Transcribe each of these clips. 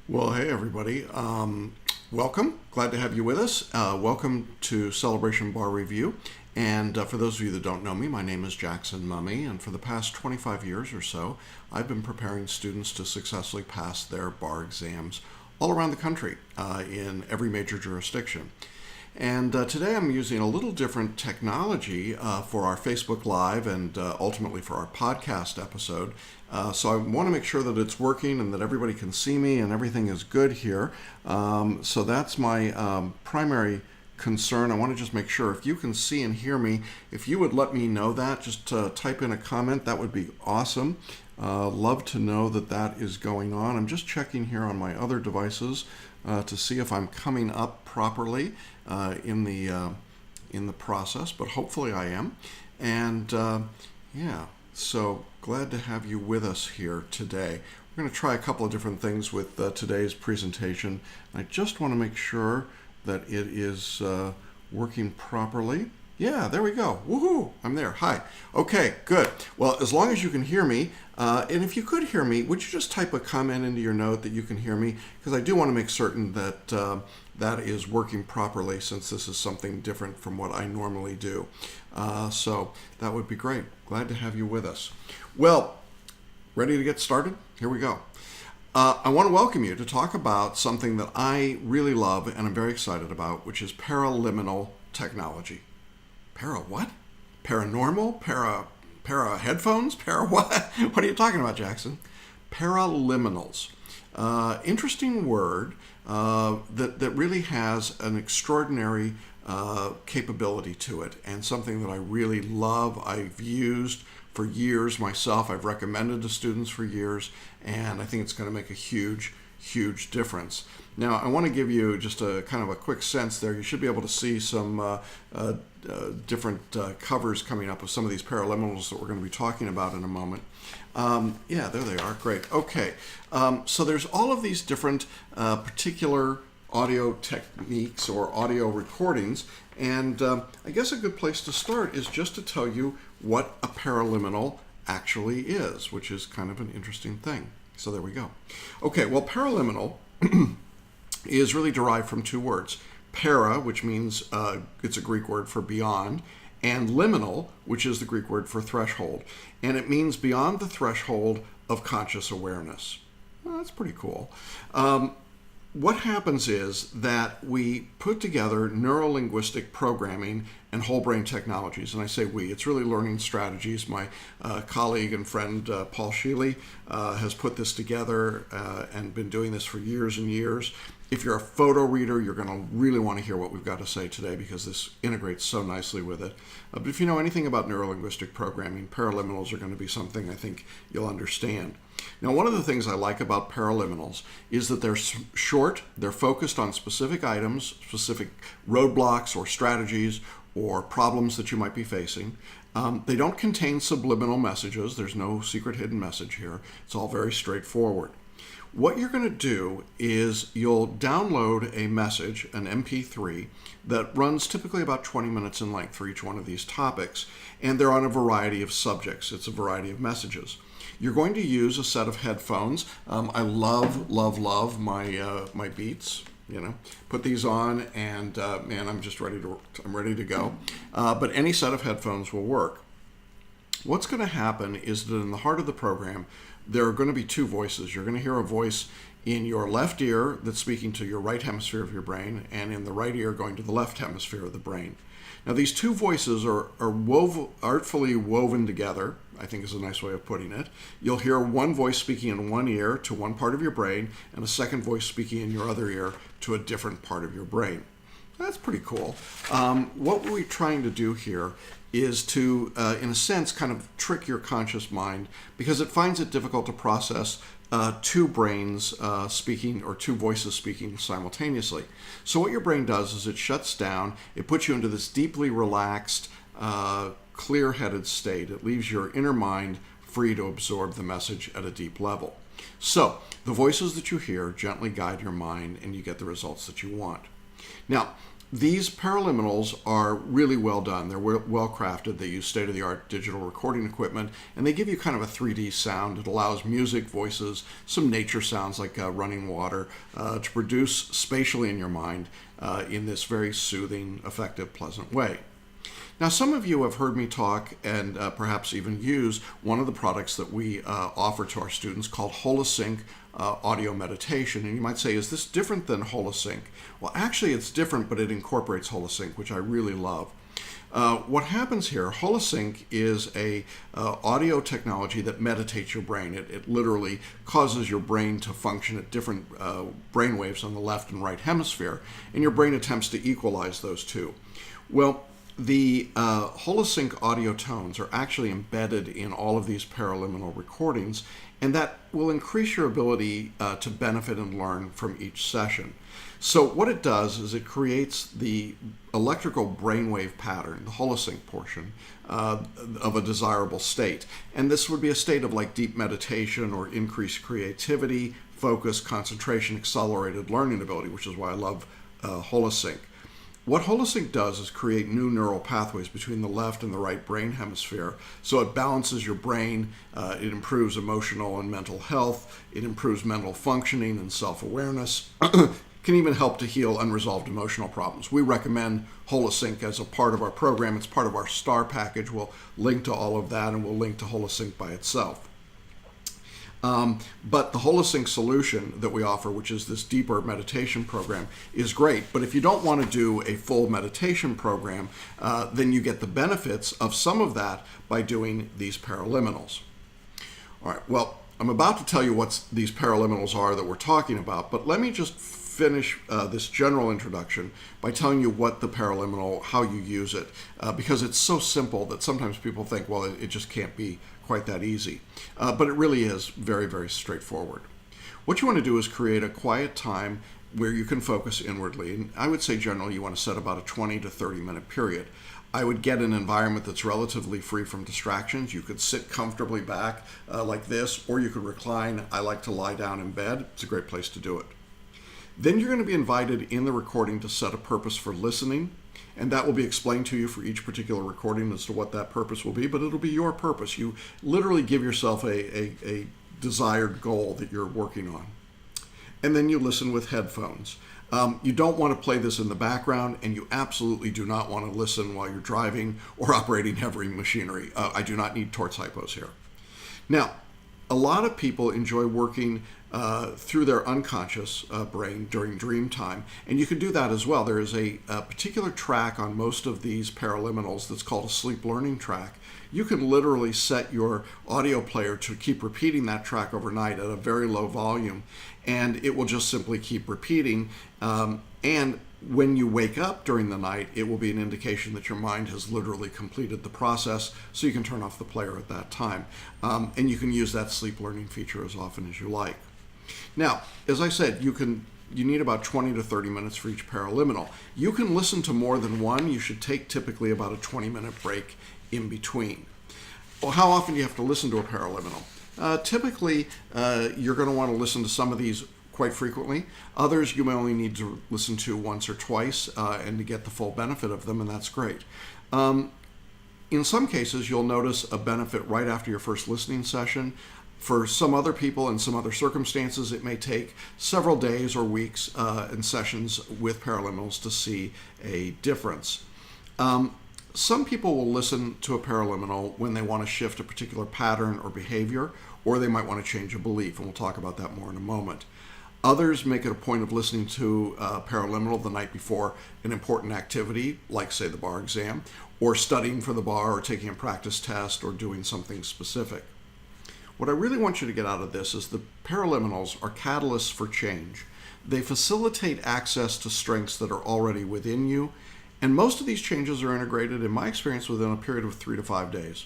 Well, hey everybody. Welcome. Glad to have you with us. Welcome to Celebration Bar Review. And for those of you that don't know me, my name is Jackson Mummy, and for the past 25 years or so, I've been preparing students to successfully pass their bar exams all around the country in every major jurisdiction. And today I'm using a little different technology for our Facebook Live and ultimately for our podcast episode. So I want to make sure that it's working and that everybody can see me and everything is good here. So that's my primary concern. I want to just make sure if you can see and hear me, if you would let me know that, just type in a comment, that would be awesome. Love to know that that is going on. I'm just checking here on my other devices to see if I'm coming up properly in the process, but hopefully I am. And so glad to have you with us here today. We're going to try a couple of different things with today's presentation. I just want to make sure that it is working properly. Yeah, there we go. Woohoo! I'm there. Hi. Okay, good. Well, as long as you can hear me, and if you could hear me, would you just type a comment into your note that you can hear me? Because I do want to make certain that that is working properly, since this is something different from what I normally do. So that would be great. Glad to have you with us. Well, ready to get started? Here we go. I want to welcome you to talk about something that I really love and I'm very excited about, which is paraliminal technology. Para what? Paranormal? Para headphones? Para what? What are you talking about, Jackson? Paraliminals. Interesting word that really has an extraordinary capability to it, and something that I really love. I've used for years myself. I've recommended to students for years, and I think it's going to make a huge difference. Now, I want to give you just a kind of a quick sense there. You should be able to see some different covers coming up of some of these paraliminals that we're going to be talking about in a moment. Yeah, there they are. Great. Okay. So there's all of these different particular audio techniques or audio recordings, and I guess a good place to start is just to tell you what a paraliminal actually is, which is kind of an interesting thing. So there we go. Okay, well, paraliminal is really derived from two words. Para, which means it's a Greek word for beyond, and liminal, which is the Greek word for threshold. And it means beyond the threshold of conscious awareness. Well, that's pretty cool. What happens is that we put together neuro-linguistic programming and whole brain technologies. And I say we, it's really learning strategies. My colleague and friend Paul Sheely has put this together and been doing this for years and years. If you're a photo reader, you're going to really want to hear what we've got to say today, because this integrates so nicely with it. But if you know anything about neuro-linguistic programming, paraliminals are going to be something I think you'll understand. Now, one of the things I like about paraliminals is that they're short, they're focused on specific items, specific roadblocks or strategies or problems that you might be facing. They don't contain subliminal messages. There's no secret hidden message here. It's all very straightforward. What you're going to do is you'll download a message, an MP3, that runs typically about 20 minutes in length for each one of these topics, and they're on a variety of subjects. It's a variety of messages. You're going to use a set of headphones. I love my Beats. You know, put these on, and man, I'm ready to go. But any set of headphones will work. What's going to happen is that in the heart of the program, there are going to be two voices. You're going to hear a voice in your left ear that's speaking to your right hemisphere of your brain, and in the right ear going to the left hemisphere of the brain. Now, these two voices are artfully woven together, I think is a nice way of putting it. You'll hear one voice speaking in one ear to one part of your brain, and a second voice speaking in your other ear to a different part of your brain. That's pretty cool. What we're trying to do here is to, in a sense, kind of trick your conscious mind, because it finds it difficult to process two brains speaking, or two voices speaking simultaneously. So what your brain does is it shuts down, it puts you into this deeply relaxed, clear-headed state. It leaves your inner mind free to absorb the message at a deep level. So the voices that you hear gently guide your mind, and you get the results that you want. Now, These paraliminals are really well done. They're well crafted. They use state-of-the-art digital recording equipment, and they give you kind of a 3D sound. It allows music, voices, some nature sounds like running water to produce spatially in your mind in this very soothing, effective, pleasant way. Now, some of you have heard me talk and perhaps even use one of the products that we offer to our students called Holosync audio meditation. And you might say, is this different than Holosync? Well, actually, it's different, but it incorporates Holosync, which I really love. What happens here, Holosync is a audio technology that meditates your brain. It literally causes your brain to function at different brain waves on the left and right hemisphere, and your brain attempts to equalize those two. Well, the Holosync audio tones are actually embedded in all of these paraliminal recordings, and that will increase your ability to benefit and learn from each session. So what it does is it creates the electrical brainwave pattern, the Holosync portion, of a desirable state. And this would be a state of like deep meditation or increased creativity, focus, concentration, accelerated learning ability, which is why I love Holosync. What Holosync does is create new neural pathways between the left and the right brain hemisphere. So it balances your brain, it improves emotional and mental health, it improves mental functioning and self-awareness, can even help to heal unresolved emotional problems. We recommend Holosync as a part of our program. It's part of our STAR package. We'll link to all of that, and we'll link to Holosync by itself. But the Holosync solution that we offer, which is this deeper meditation program, is great. But if you don't want to do a full meditation program, then you get the benefits of some of that by doing these paraliminals. All right, well, I'm about to tell you what these paraliminals are that we're talking about, but let me just finish this general introduction by telling you what the paraliminal, how you use it, because it's so simple that sometimes people think, well, it just can't be quite that easy. But it really is very, very straightforward. What you want to do is create a quiet time where you can focus inwardly. And I would say generally you want to set about a 20 to 30 minute period. I would get an environment that's relatively free from distractions. You could sit comfortably back like this, or you could recline. I like to lie down in bed. It's a great place to do it. Then you're going to be invited in the recording to set a purpose for listening, and that will be explained to you for each particular recording as to what that purpose will be, but it'll be your purpose. You literally give yourself a desired goal that you're working on. And then you listen with headphones. You don't want to play this in the background, and you absolutely do not want to listen while you're driving or operating heavy machinery. I do not need torts hypos here. Now, a lot of people enjoy working through their unconscious brain during dream time, and you can do that as well. There is a particular track on most of these paraliminals that's called a sleep learning track. You can literally set your audio player to keep repeating that track overnight at a very low volume, and it will just simply keep repeating. And when you wake up during the night, it will be an indication that your mind has literally completed the process, so you can turn off the player at that time. And you can use that sleep learning feature as often as you like. Now, as I said, you need about 20 to 30 minutes for each paraliminal. You can listen to more than one. You should take typically about a 20-minute break in between. Well, how often do you have to listen to a paraliminal? Typically, you're going to want to listen to some of these quite frequently. Others you may only need to listen to once or twice and to get the full benefit of them, and that's great. In some cases, you'll notice a benefit right after your first listening session. For some other people in some other circumstances, it may take several days or weeks and sessions with paraliminals to see a difference. Some people will listen to a paraliminal when they want to shift a particular pattern or behavior, or they might want to change a belief, and we'll talk about that more in a moment. Others make it a point of listening to a paraliminal the night before an important activity, like, say, the bar exam, or studying for the bar, or taking a practice test, or doing something specific. What I really want you to get out of this is the paraliminals are catalysts for change. They facilitate access to strengths that are already within you, and most of these changes are integrated, in my experience, within a period of 3 to 5 days.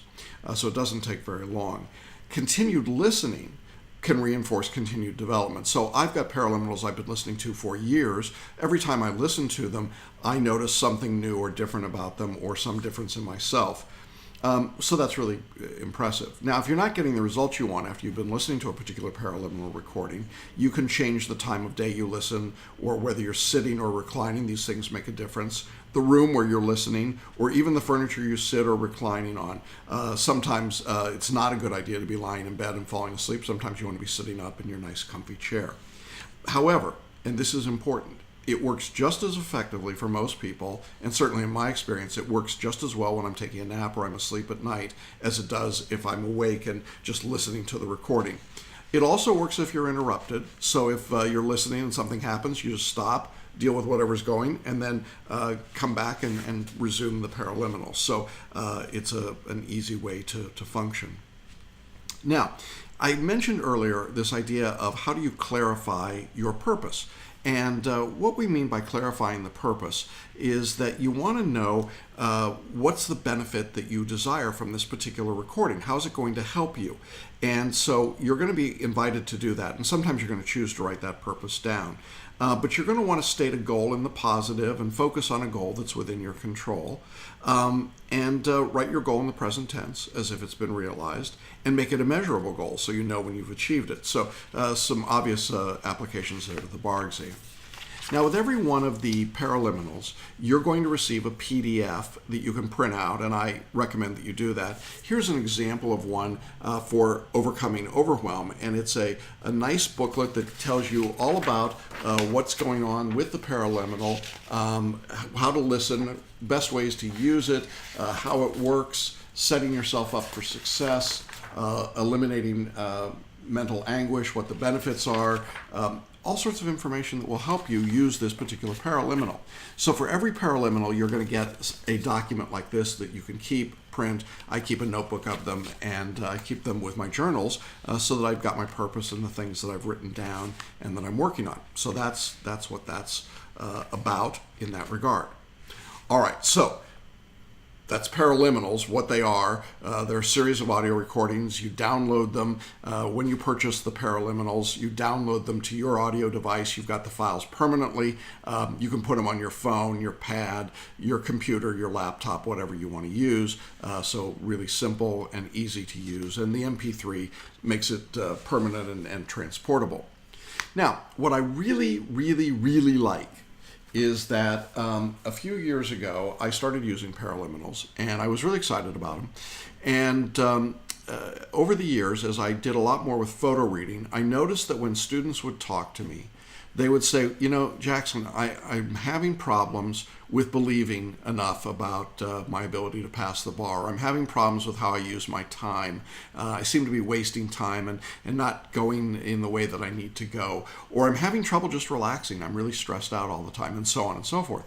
So it doesn't take very long. Continued listening can reinforce continued development. So I've got paraliminals I've been listening to for years. Every time I listen to them, I notice something new or different about them, or some difference in myself. So that's really impressive. Now, if you're not getting the results you want after you've been listening to a particular paraliminal recording, you can change the time of day you listen, or whether you're sitting or reclining. These things make a difference. The room where you're listening, or even the furniture you sit or reclining on. Sometimes it's not a good idea to be lying in bed and falling asleep. Sometimes you want to be sitting up in your nice comfy chair. However, and this is important, it works just as effectively for most people, and certainly in my experience, it works just as well when I'm taking a nap or I'm asleep at night as it does if I'm awake and just listening to the recording. It also works if you're interrupted. So if you're listening and something happens, you just stop, deal with whatever's going, and then come back and resume the paraliminal. So it's an easy way to function. Now, I mentioned earlier this idea of how do you clarify your purpose. And what we mean by clarifying the purpose is that you want to know what's the benefit that you desire from this particular recording. How is it going to help you? And so you're going to be invited to do that. And sometimes you're going to choose to write that purpose down. But you're going to want to state a goal in the positive and focus on a goal that's within your control. And write your goal in the present tense as if it's been realized, and make it a measurable goal so you know when you've achieved it. So some obvious applications there to the bar exam. Now, with every one of the paraliminals, you're going to receive a PDF that you can print out, and I recommend that you do that. Here's an example of one for overcoming overwhelm, and it's a nice booklet that tells you all about what's going on with the paraliminal, how to listen, best ways to use it, how it works, setting yourself up for success, eliminating mental anguish, what the benefits are, all sorts of information that will help you use this particular paraliminal. So for every paraliminal, you're going to get a document like this that you can keep, print. I keep a notebook of them, and I keep them with my journals so that I've got my purpose and the things that I've written down and that I'm working on. So that's what that's about in that regard. All right, so that's paraliminals, what they are. They're a series of audio recordings. You download them. When you purchase the paraliminals, you download them to your audio device. You've got the files permanently. You can put them on your phone, your pad, your computer, your laptop, whatever you want to use. So really simple and easy to use. And the MP3 makes it permanent and transportable. Now, what I really, really, really like is that a few years ago, I started using paraliminals, and I was really excited about them. And over the years, as I did a lot more with photo reading, I noticed that when students would talk to me, they would say, you know, Jackson, I'm having problems with believing enough about my ability to pass the bar. I'm having problems with how I use my time. I seem to be wasting time and not going in the way that I need to go. Or I'm having trouble just relaxing. I'm really stressed out all the time, and so on and so forth.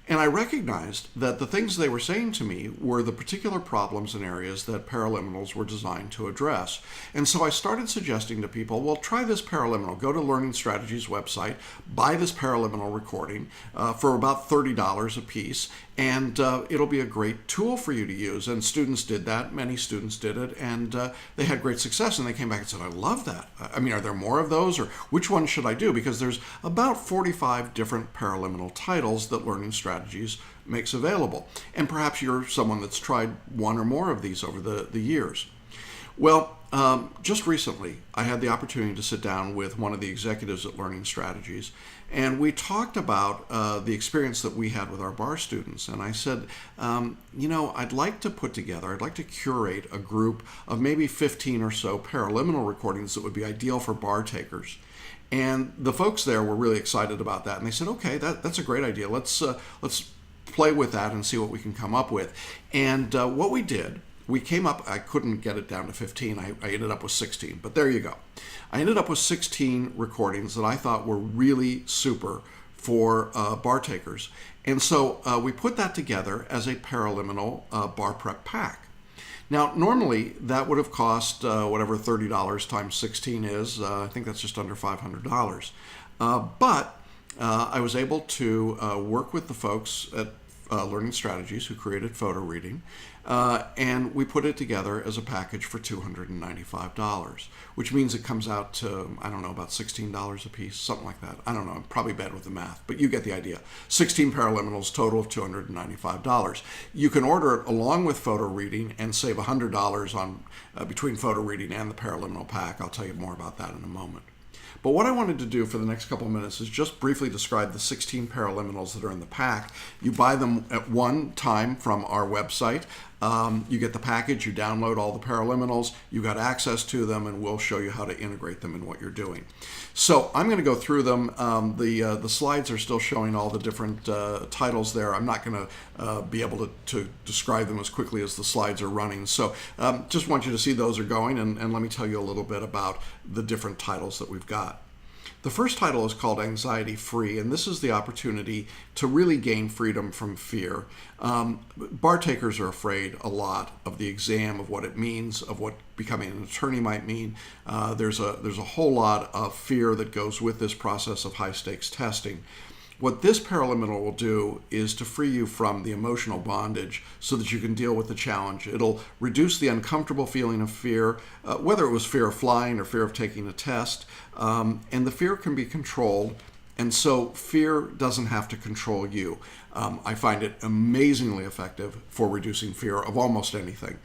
And I recognized that the things they were saying to me were the particular problems and areas that paraliminals were designed to address. And so I started suggesting to people, well, try this paraliminal. Go to Learning Strategies website, buy this paraliminal recording for about $30 a piece, and it'll be a great tool for you to use. And students did that. Many students did it, and they had great success. And they came back and said, I love that. I mean, are there more of those, or which one should I do? Because there's about 45 different paraliminal titles that Learning Strategies makes available. And perhaps you're someone that's tried one or more of these over the years. Well, just recently, I had the opportunity to sit down with one of the executives at Learning Strategies, and we talked about the experience that we had with our bar students. And I said, I'd like to curate a group of maybe 15 or so paraliminal recordings that would be ideal for bar takers. And the folks there were really excited about that, and they said, okay, that's a great idea. Let's play with that and see what we can come up with. And what we did, we came up, I couldn't get it down to 15, I ended up with 16, but there you go. I ended up with 16 recordings that I thought were really super for bar takers. And so we put that together as a paraliminal bar prep pack. Now, normally that would have cost whatever $30 times 16 is. I think that's just under $500. But I was able to work with the folks at Learning Strategies who created photo reading and we put it together as a package for $295, which means it comes out to, I don't know, about $16 a piece, something like that. I don't know, I'm probably bad with the math, but you get the idea. 16 Paraliminals, total of $295. You can order it along with photo reading and save $100 on between photo reading and the Paraliminal pack. I'll tell you more about that in a moment. But what I wanted to do for the next couple of minutes is just briefly describe the 16 Paraliminals that are in the pack. You buy them at one time from our website. You get the package, you download all the Paraliminals, you got access to them, and we'll show you how to integrate them in what you're doing. So I'm going to go through them. The slides are still showing all the different titles there. I'm not going to be able to describe them as quickly as the slides are running. So just want you to see those are going, and let me tell you a little bit about the different titles that we've got. The first title is called Anxiety Free, and this is the opportunity to really gain freedom from fear. Bar takers are afraid a lot of the exam, of what it means, of what becoming an attorney might mean. There's a whole lot of fear that goes with this process of high-stakes testing. What this Paraliminal will do is to free you from the emotional bondage so that you can deal with the challenge. It'll reduce the uncomfortable feeling of fear, whether it was fear of flying or fear of taking a test, and the fear can be controlled, and so fear doesn't have to control you. I find it amazingly effective for reducing fear of almost anything.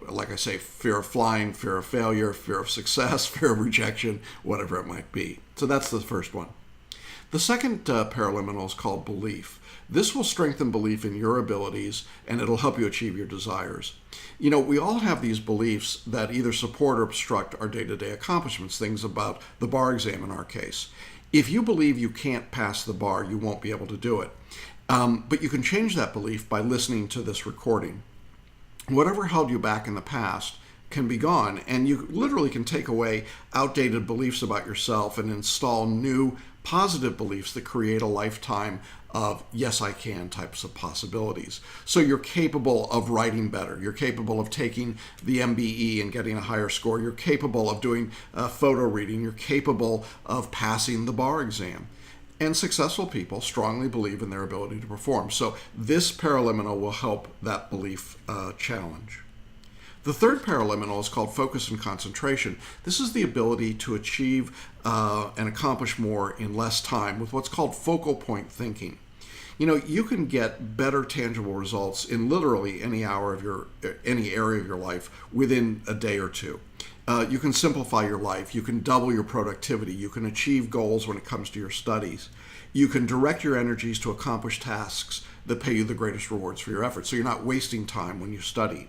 Like I say, fear of flying, fear of failure, fear of success, fear of rejection, whatever it might be. So that's the first one. The second Paraliminal is called Belief. This will strengthen belief in your abilities, and it'll help you achieve your desires. You know, we all have these beliefs that either support or obstruct our day-to-day accomplishments, things about the bar exam in our case. If you believe you can't pass the bar, you won't be able to do it. But you can change that belief by listening to this recording. Whatever held you back in the past can be gone, and you literally can take away outdated beliefs about yourself and install new positive beliefs that create a lifetime of yes I can types of possibilities. So you're capable of writing better, you're capable of taking the MBE and getting a higher score, you're capable of doing photo reading, you're capable of passing the bar exam. And successful people strongly believe in their ability to perform. So this Paraliminal will help that belief challenge. The third Paraliminal is called Focus and Concentration. This is the ability to achieve and accomplish more in less time with what's called focal point thinking. You know, you can get better tangible results in literally any any area of your life within a day or two. You can simplify your life. You can double your productivity. You can achieve goals when it comes to your studies. You can direct your energies to accomplish tasks that pay you the greatest rewards for your efforts, so you're not wasting time when you study.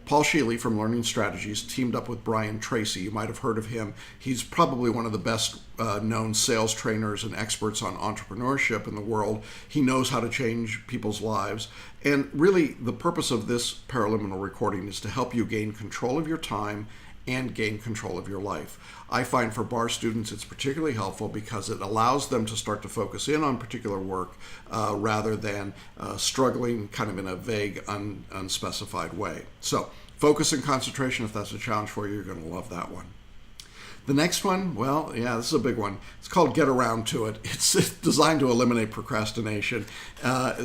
Paul Sheely from Learning Strategies teamed up with Brian Tracy. You might have heard of him. He's probably one of the best known sales trainers and experts on entrepreneurship in the world. He knows how to change people's lives. And really, the purpose of this Paraliminal recording is to help you gain control of your time and gain control of your life. I find for bar students it's particularly helpful because it allows them to start to focus in on particular work rather than struggling kind of in a vague, unspecified way. So focus and concentration, if that's a challenge for you, you're going to love that one. The next one, well, yeah, this is a big one. It's called Get Around to It. It's designed to eliminate procrastination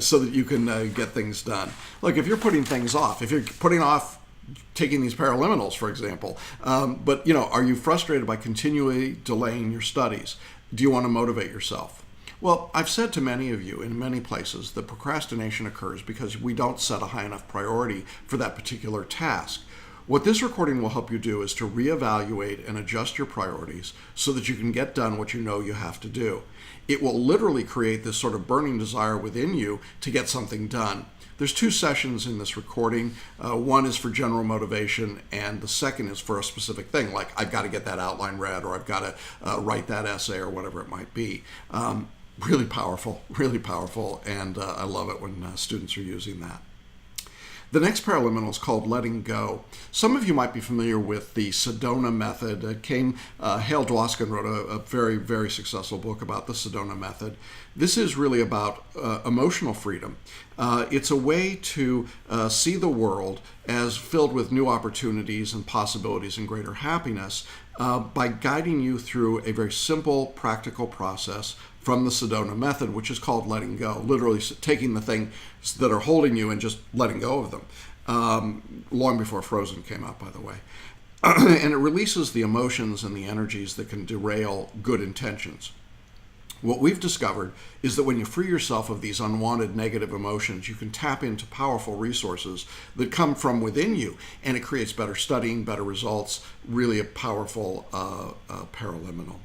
so that you can get things done. Look, if you're putting things off, if you're putting off taking these Paraliminals, for example. But, you know, are you frustrated by continually delaying your studies? Do you want to motivate yourself? Well, I've said to many of you in many places that procrastination occurs because we don't set a high enough priority for that particular task. What this recording will help you do is to reevaluate and adjust your priorities so that you can get done what you know you have to do. It will literally create this sort of burning desire within you to get something done. There's two sessions in this recording. One is for general motivation, and the second is for a specific thing, like I've got to get that outline read, or I've got to write that essay, or whatever it might be. Really powerful, and I love it when students are using that. The next Paraliminal is called Letting Go. Some of you might be familiar with the Sedona method. Hale Dwoskin wrote a very, very successful book about the Sedona method. This is really about emotional freedom. It's a way to see the world as filled with new opportunities and possibilities and greater happiness by guiding you through a very simple, practical process from the Sedona method, which is called letting go, literally taking the things that are holding you and just letting go of them. long before Frozen came out, by the way. And it releases the emotions and the energies that can derail good intentions. What we've discovered is that when you free yourself of these unwanted negative emotions, you can tap into powerful resources that come from within you, and it creates better studying, better results, really a powerful paraliminal.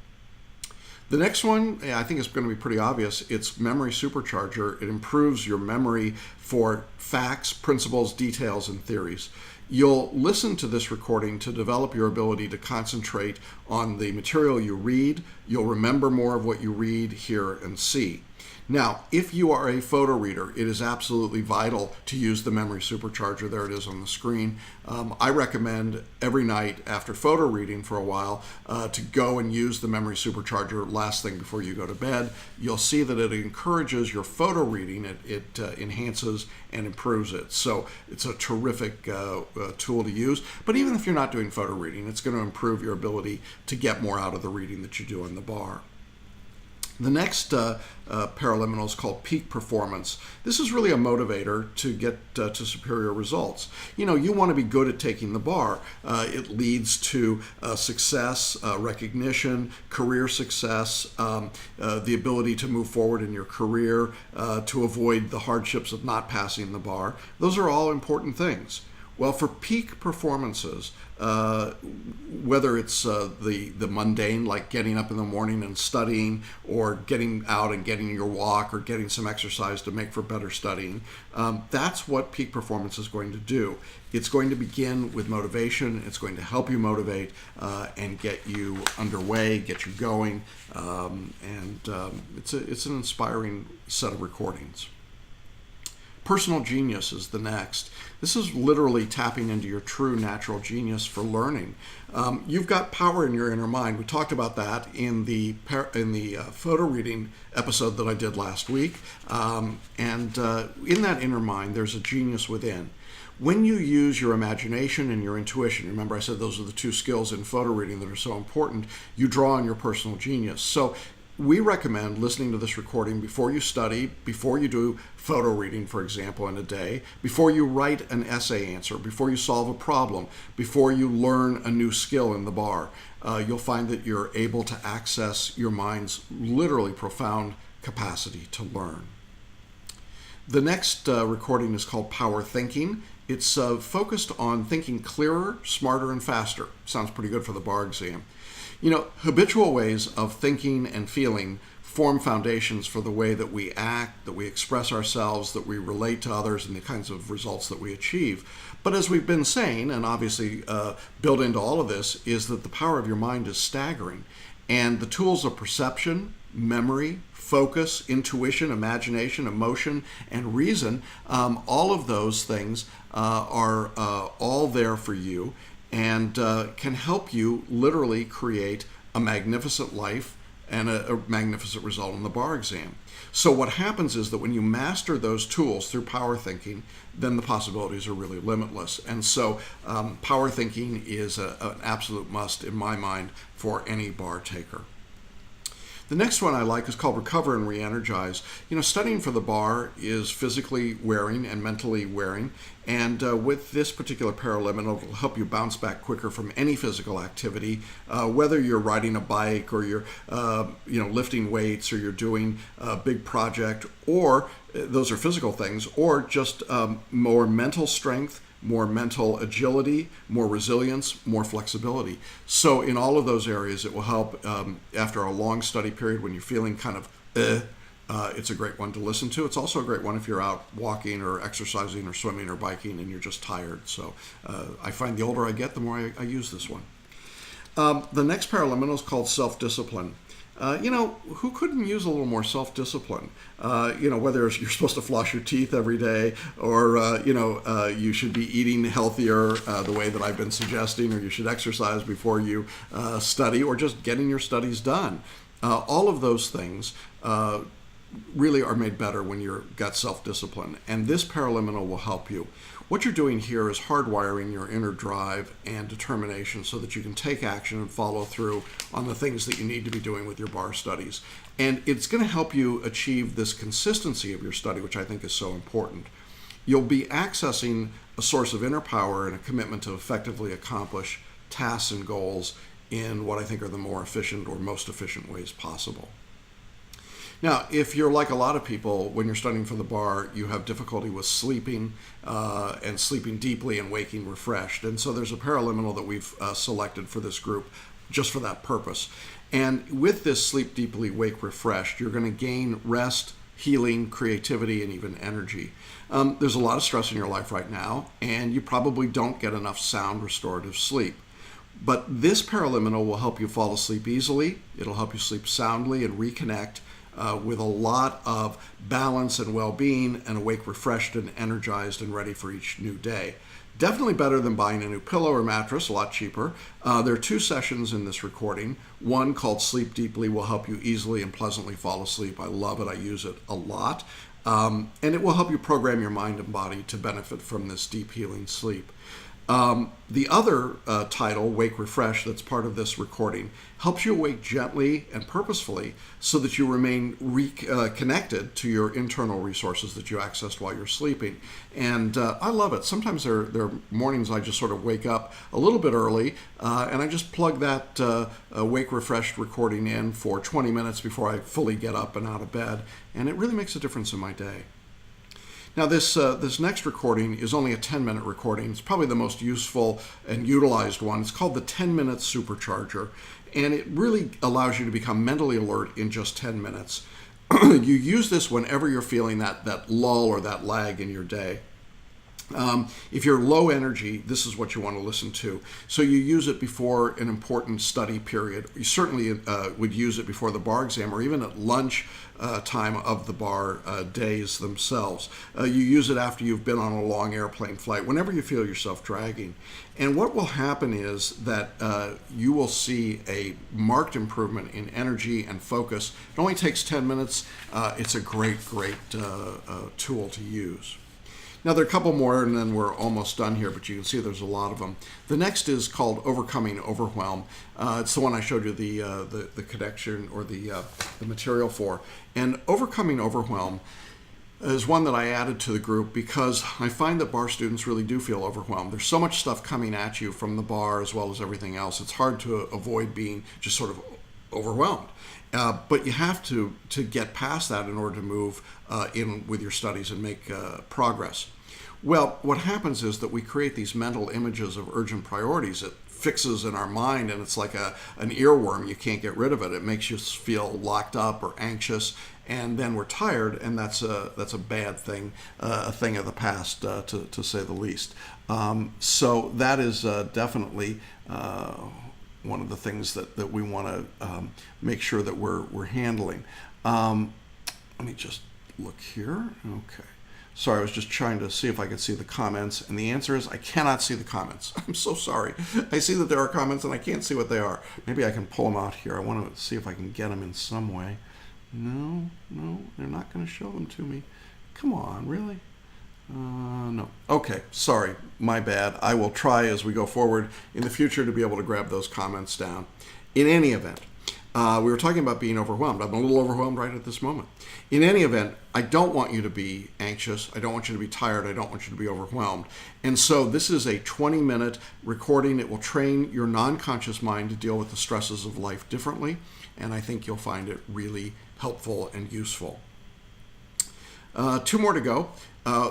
The next one, I think is going to be pretty obvious. It's Memory Supercharger. It improves your memory for facts, principles, details, and theories. You'll listen to this recording to develop your ability to concentrate on the material you read. You'll remember more of what you read, hear, and see. Now, if you are a photo reader, it is absolutely vital to use the Memory Supercharger. There it is on the screen. I recommend every night after photo reading for a while to go and use the Memory Supercharger last thing before you go to bed. You'll see that it encourages your photo reading. It enhances and improves it. So it's a terrific tool to use. But even if you're not doing photo reading, it's going to improve your ability to get more out of the reading that you do on the bar. The next paraliminal is called Peak Performance. This is really a motivator to get to superior results. You know, you want to be good at taking the bar. It leads to success, recognition, career success, the ability to move forward in your career, to avoid the hardships of not passing the bar. Those are all important things. Well, for peak performances, whether it's the mundane, like getting up in the morning and studying, or getting out and getting your walk, or getting some exercise to make for better studying, that's what peak performance is going to do. It's going to begin with motivation. It's going to help you motivate and get you underway, get you going, and it's an inspiring set of recordings. Personal genius is the next. This is literally tapping into your true natural genius for learning. You've got power in your inner mind. We talked about that in the photo reading episode that I did last week. And in that inner mind, there's a genius within. When you use your imagination and your intuition, remember I said those are the two skills in photo reading that are so important, you draw on your personal genius. So we recommend listening to this recording before you study, before you do photo reading, for example, in a day, before you write an essay answer, before you solve a problem, before you learn a new skill in the bar. You'll find that you're able to access your mind's literally profound capacity to learn. The next recording is called Power Thinking. It's focused on thinking clearer, smarter, and faster. Sounds pretty good for the bar exam. You know, habitual ways of thinking and feeling form foundations for the way that we act, that we express ourselves, that we relate to others, and the kinds of results that we achieve. But as we've been saying, and obviously built into all of this, is that the power of your mind is staggering. And the tools of perception, memory, focus, intuition, imagination, emotion, and reason, all of those things are all there for you, and can help you literally create a magnificent life and a magnificent result in the bar exam. So what happens is that when you master those tools through power thinking, then the possibilities are really limitless. And so power thinking is an absolute must in my mind for any bar taker. The next one I like is called Recover and Re Energize. You know, studying for the bar is physically wearing and mentally wearing, and with this particular paraliminal, it will help you bounce back quicker from any physical activity, whether you're riding a bike or you're lifting weights, or you're doing a big project, or those are physical things, or just more mental strength, more mental agility, more resilience, more flexibility. So in all of those areas, it will help after a long study period when you're feeling kind of it's a great one to listen to. It's also a great one if you're out walking or exercising or swimming or biking and you're just tired. So I find the older I get, the more I use this one. The next paraliminal is called Self-Discipline. Who couldn't use a little more self-discipline? Whether you're supposed to floss your teeth every day, or, you should be eating healthier the way that I've been suggesting, or you should exercise before you study, or just getting your studies done. All of those things really are made better when you've got self-discipline, and this paraliminal will help you. What you're doing here is hardwiring your inner drive and determination so that you can take action and follow through on the things that you need to be doing with your bar studies. And it's going to help you achieve this consistency of your study, which I think is so important. you'll be accessing a source of inner power and a commitment to effectively accomplish tasks and goals in what I think are the more efficient or most efficient ways possible. Now, if you're like a lot of people, when you're studying for the bar, you have difficulty with sleeping and sleeping deeply and waking refreshed. And so there's a paraliminal that we've selected for this group just for that purpose. And with this sleep deeply, wake refreshed, you're going to gain rest, healing, creativity, and even energy. There's a lot of stress in your life right now, and you probably don't get enough sound restorative sleep. But this paraliminal will help you fall asleep easily. It'll help you sleep soundly and reconnect with a lot of balance and well-being, and awake refreshed and energized and ready for each new day. Definitely better than buying a new pillow or mattress, a lot cheaper. There are 2 sessions in this recording. One called Sleep Deeply will help you easily and pleasantly fall asleep. I love it. I use it a lot. And it will help you program your mind and body to benefit from this deep healing sleep. The other title, Wake Refresh, that's part of this recording, helps you awake gently and purposefully so that you remain connected to your internal resources that you accessed while you're sleeping. And I love it. Sometimes there are mornings I just sort of wake up a little bit early and I just plug that Wake Refreshed recording in for 20 minutes before I fully get up and out of bed. And it really makes a difference in my day. Now, this next recording is only a 10-minute recording. It's probably the most useful and utilized one. It's called the 10-Minute Supercharger, and it really allows you to become mentally alert in just 10 minutes. You use this whenever you're feeling that lull or that lag in your day. If you're low energy, this is what you want to listen to. So you use it before an important study period. You certainly would use it before the bar exam or even at lunch time of the bar days themselves. You use it after you've been on a long airplane flight, whenever you feel yourself dragging. And what will happen is that you will see a marked improvement in energy and focus. It only takes 10 minutes. It's a great tool to use. Now, there are a couple more, and then we're almost done here, but you can see there's a lot of them. The next is called Overcoming Overwhelm. It's the one I showed you the connection or the material for. And Overcoming Overwhelm is one that I added to the group because I find that bar students really do feel overwhelmed. There's so much stuff coming at you from the bar as well as everything else. It's hard to avoid being just sort of overwhelmed. But you have to get past that in order to move in with your studies and make progress. Well, what happens is that we create these mental images of urgent priorities. It fixes in our mind, and it's like an earworm. You can't get rid of it. It makes you feel locked up or anxious, and then we're tired, and that's a bad thing, a thing of the past, to say the least. So that is definitely one of the things that we want to make sure that we're handling. Let me just look here. Okay. Sorry, I was just trying to see if I could see the comments, and the answer is I cannot see the comments. I'm so sorry. I see that there are comments, and I can't see what they are. Maybe I can pull them out here. I want to see if I can get them in some way. No, they're not going to show them to me. Come on, really? No. Okay, sorry, my bad. I will try as we go forward in the future to be able to grab those comments down. In any event, we were talking about being overwhelmed. I'm a little overwhelmed right at this moment. In any event, I don't want you to be anxious. I don't want you to be tired. I don't want you to be overwhelmed. And so this is a 20-minute recording. It will train your non-conscious mind to deal with the stresses of life differently, and I think you'll find it really helpful and useful. 2 more to go.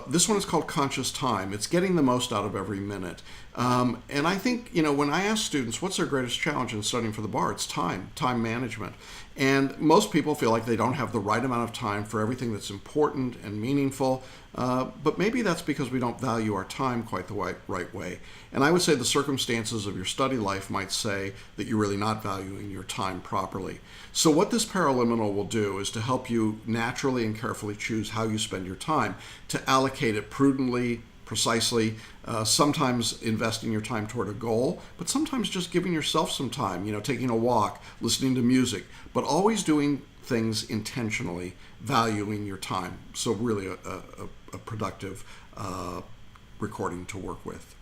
This one is called Conscious Time. It's getting the most out of every minute. And I think, when I ask students, what's their greatest challenge in studying for the bar? It's time management. And most people feel like they don't have the right amount of time for everything that's important and meaningful. But maybe that's because we don't value our time quite the right way. And I would say the circumstances of your study life might say that you're really not valuing your time properly. So what this paraliminal will do is to help you naturally and carefully choose how you spend your time, to allocate it prudently, precisely, sometimes investing your time toward a goal, but sometimes just giving yourself some time, taking a walk, listening to music, but always doing things intentionally, valuing your time. So really a productive recording to work with.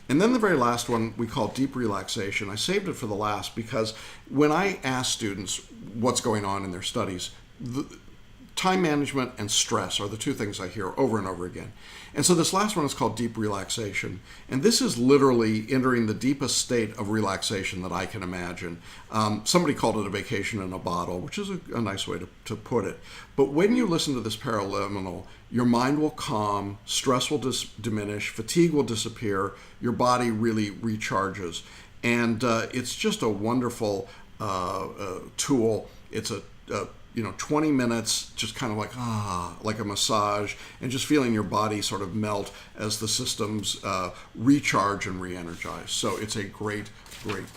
And then the very last one we call deep relaxation. I saved it for the last because when I ask students what's going on in their studies, time management and stress are the two things I hear over and over again. And so this last one is called deep relaxation. And this is literally entering the deepest state of relaxation that I can imagine. Somebody called it a vacation in a bottle, which is a nice way to put it. But when you listen to this paraliminal, your mind will calm, stress will diminish, fatigue will disappear, your body really recharges. And it's just a wonderful tool. It's a 20 minutes, just kind of like a massage, and just feeling your body sort of melt as the systems recharge and re-energize. So it's a great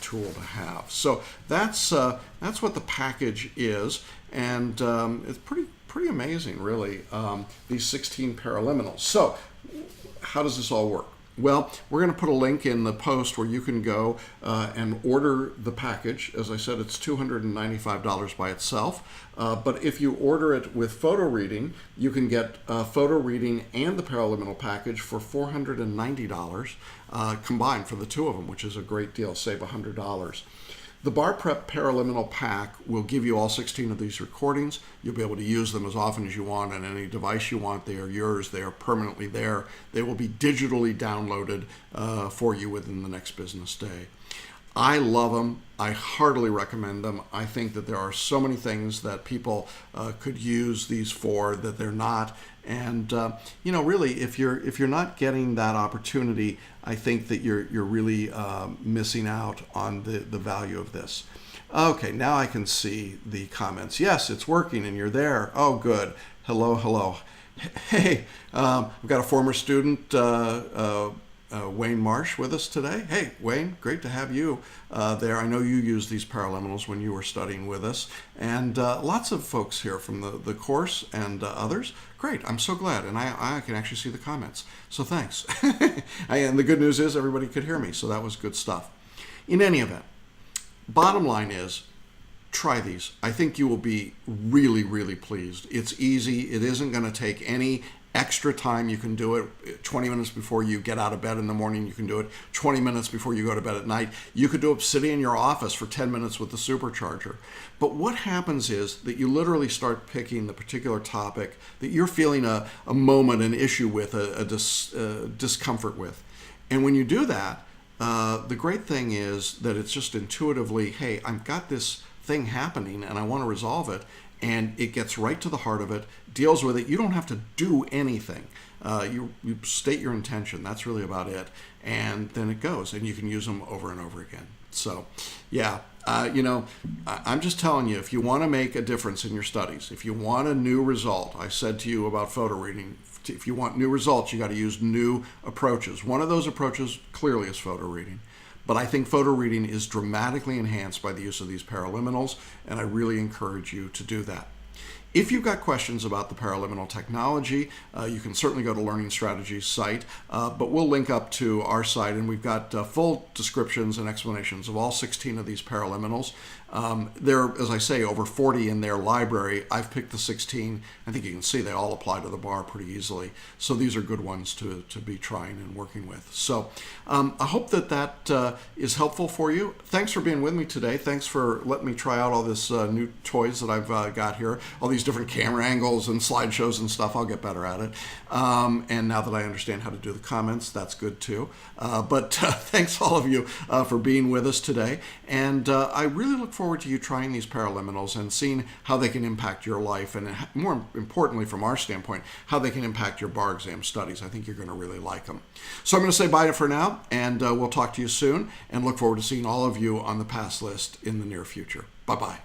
tool to have. So that's what the package is, and it's pretty amazing, really. These 16 paraliminals. So how does this all work? Well, we're going to put a link in the post where you can go and order the package. As I said, it's $295 by itself. But if you order it with photo reading, you can get photo reading and the paraliminal package for $490 combined for the two of them, which is a great deal. Save $100. The Bar Prep Paraliminal Pack will give you all 16 of these recordings. You'll be able to use them as often as you want on any device you want. They are yours. They are permanently there. They will be digitally downloaded for you within the next business day. I love them. I heartily recommend them. I think that there are so many things that people could use these for that they're not. And really, if you're not getting that opportunity, I think that you're really missing out on the value of this. Okay, now I can see the comments. Yes, it's working, and you're there. Oh, good. Hello. Hey, we've got a former student, Wayne Marsh, with us today. Hey, Wayne, great to have you there. I know you used these paraliminals when you were studying with us, and lots of folks here from the course and others. Great, I'm so glad, and I can actually see the comments, so thanks. And the good news is everybody could hear me, so that was good stuff. In any event, bottom line is, try these. I think you will be really, really pleased. It's easy. It isn't going to take any extra time. You can do it 20 minutes before you get out of bed in the morning. You can do it 20 minutes before you go to bed at night. You could do it sitting in your office for 10 minutes with the Supercharger. But what happens is that you literally start picking the particular topic that you're feeling a moment, an issue with, a discomfort with. And when you do that, the great thing is that it's just intuitively, hey, I've got this thing happening and I want to resolve it. And it gets right to the heart of it, deals with it. You don't have to do anything. You state your intention. That's really about it. And then it goes, and you can use them over and over again. So, yeah, I'm just telling you, if you want to make a difference in your studies, if you want a new result, I said to you about photo reading, if you want new results, you got to use new approaches. One of those approaches clearly is photo reading. But I think photo reading is dramatically enhanced by the use of these paraliminals, and I really encourage you to do that. If you've got questions about the paraliminal technology, you can certainly go to Learning Strategies site, but we'll link up to our site, and we've got full descriptions and explanations of all 16 of these paraliminals. There are, as I say, over 40 in their library. I've picked the 16. I think you can see they all apply to the bar pretty easily. So these are good ones to be trying and working with. So I hope that is helpful for you. Thanks for being with me today. Thanks for letting me try out all this new toys that I've got here, all these different camera angles and slideshows and stuff. I'll get better at it. And now that I understand how to do the comments, that's good too. But thanks all of you for being with us today. And I really look forward to you trying these paraliminals and seeing how they can impact your life, and more importantly from our standpoint, how they can impact your bar exam studies. I think you're going to really like them. So I'm going to say bye for now, and we'll talk to you soon, and look forward to seeing all of you on the pass list in the near future. Bye-bye.